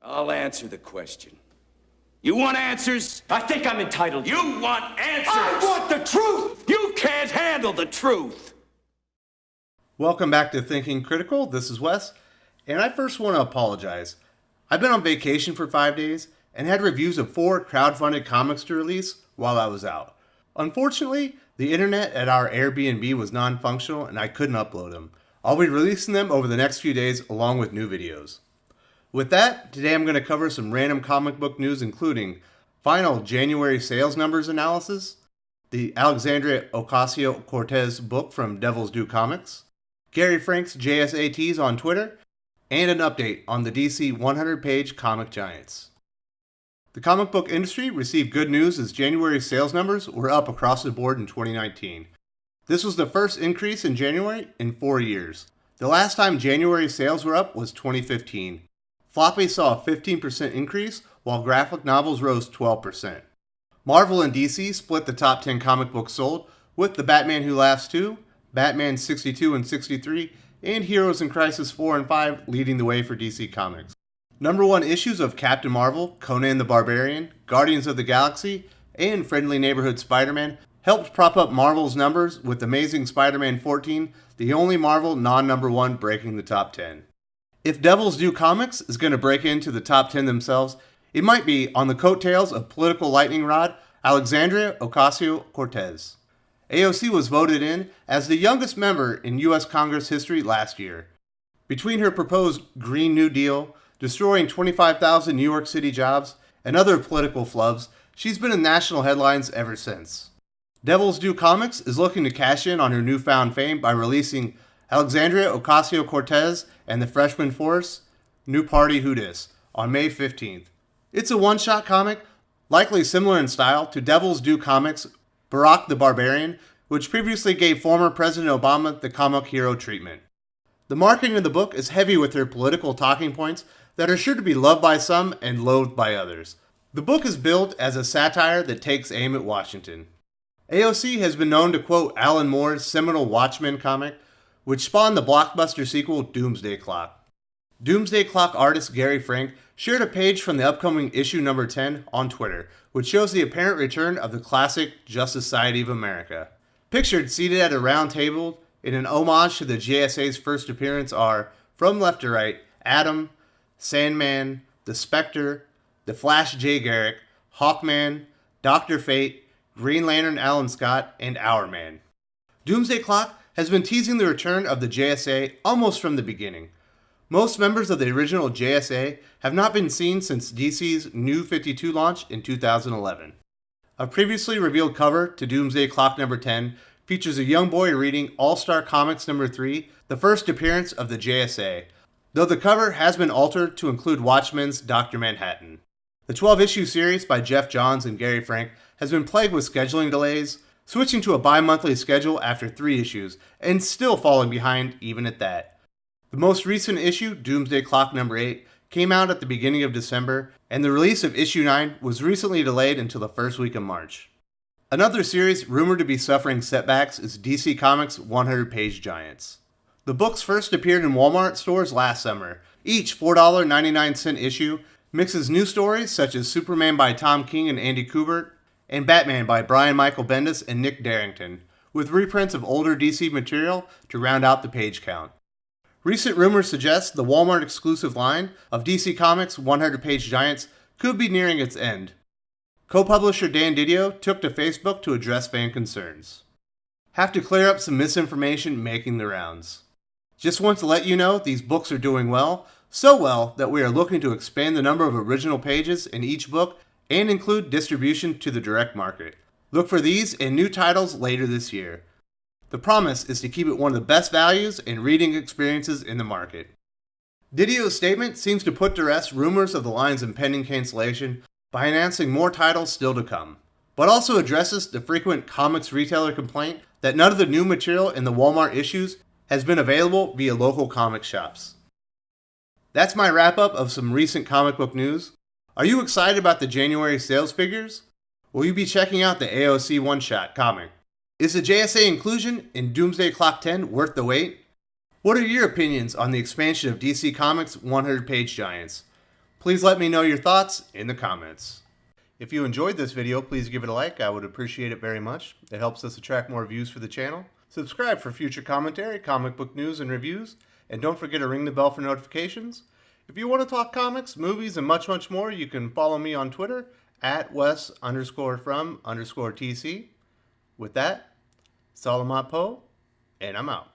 I'll answer the question. You want answers? I think I'm entitled. You want answers? I want the truth! You can't handle the truth! Welcome back to Thinking Critical. This is Wes, and I first want to apologize. I've been on vacation for 5 days and had reviews of 4 crowdfunded comics to release while I was out. Unfortunately, the internet at our Airbnb was non-functional and I couldn't upload them. I'll be releasing them over the next few days along with new videos. With that, today I'm going to cover some random comic book news, including final January sales numbers analysis, the Alexandria Ocasio-Cortez book from Devil's Due Comics, Gary Frank's JSATs on Twitter, and an update on the DC 100-page Comic Giants. The comic book industry received good news as January sales numbers were up across the board in 2019. This was the first increase in January in 4 years. The last time January sales were up was 2015. Floppy saw a 15% increase, while graphic novels rose 12%. Marvel and DC split the top 10 comic books sold, with The Batman Who Laughs 2, Batman 62 and 63, and Heroes in Crisis 4 and 5 leading the way for DC Comics. Number 1 issues of Captain Marvel, Conan the Barbarian, Guardians of the Galaxy, and Friendly Neighborhood Spider-Man helped prop up Marvel's numbers, with Amazing Spider-Man 14 the only Marvel non-number 1 breaking the top 10. If Devil's Due Comics is going to break into the top 10 themselves, it might be on the coattails of political lightning rod Alexandria Ocasio-Cortez. AOC was voted in as the youngest member in U.S. Congress history last year. Between her proposed Green New Deal, destroying 25,000 New York City jobs, and other political flubs, she's been in national headlines ever since. Devil's Due Comics is looking to cash in on her newfound fame by releasing Alexandria Ocasio-Cortez and the Freshman Force, New Party Who Dis, on May 15th. It's a one-shot comic, likely similar in style to Devil's Due Comics' Barack the Barbarian, which previously gave former President Obama the comic hero treatment. The marketing of the book is heavy with her political talking points that are sure to be loved by some and loathed by others. The book is billed as a satire that takes aim at Washington. AOC has been known to quote Alan Moore's seminal Watchmen comic, which spawned the blockbuster sequel Doomsday Clock. Doomsday Clock artist Gary Frank shared a page from the upcoming issue number 10 on Twitter, which shows the apparent return of the classic Justice Society of America. Pictured seated at a round table in an homage to the JSA's first appearance are, from left to right, Atom, Sandman, the Spectre, the Flash Jay Garrick, Hawkman, Dr. Fate, Green Lantern Alan Scott, and Hourman. Doomsday Clock has been teasing the return of the JSA almost from the beginning. Most members of the original JSA have not been seen since DC's New 52 launch in 2011. A previously revealed cover to Doomsday Clock number 10 features a young boy reading All-Star Comics number 3, the first appearance of the JSA, though the cover has been altered to include Watchmen's Dr. Manhattan. The 12-issue series by Jeff Johns and Gary Frank has been plagued with scheduling delays, switching to a bi-monthly schedule after 3 issues, and still falling behind even at that. The most recent issue, Doomsday Clock number 8, came out at the beginning of December, and the release of issue 9 was recently delayed until the first week of March. Another series rumored to be suffering setbacks is DC Comics' 100-page Giants. The books first appeared in Walmart stores last summer. Each $4.99 issue mixes new stories such as Superman by Tom King and Andy Kubert, and Batman by Brian Michael Bendis and Nick Darrington, with reprints of older DC material to round out the page count. Recent rumors suggest the Walmart exclusive line of DC Comics 100-page Giants could be nearing its end. Co-publisher Dan Didio took to Facebook to address fan concerns. Have to clear up some misinformation making the rounds. Just want to let you know these books are doing well, so well that we are looking to expand the number of original pages in each book and include distribution to the direct market. Look for these and new titles later this year. The promise is to keep it one of the best values and reading experiences in the market. Didio's statement seems to put to rest rumors of the line's impending cancellation by announcing more titles still to come, but also addresses the frequent comics retailer complaint that none of the new material in the Walmart issues has been available via local comic shops. That's my wrap-up of some recent comic book news. Are you excited about the January sales figures? Will you be checking out the AOC one-shot comic? Is the JSA inclusion in Doomsday Clock 10 worth the wait? What are your opinions on the expansion of DC Comics 100-page Giants? Please let me know your thoughts in the comments. If you enjoyed this video, please give it a like. I would appreciate it very much. It helps us attract more views for the channel. Subscribe for future commentary, comic book news, and reviews. And don't forget to ring the bell for notifications. If you want to talk comics, movies, and much, much more, you can follow me on Twitter at Wes_from_TC. With that, Salamat Po, and I'm out.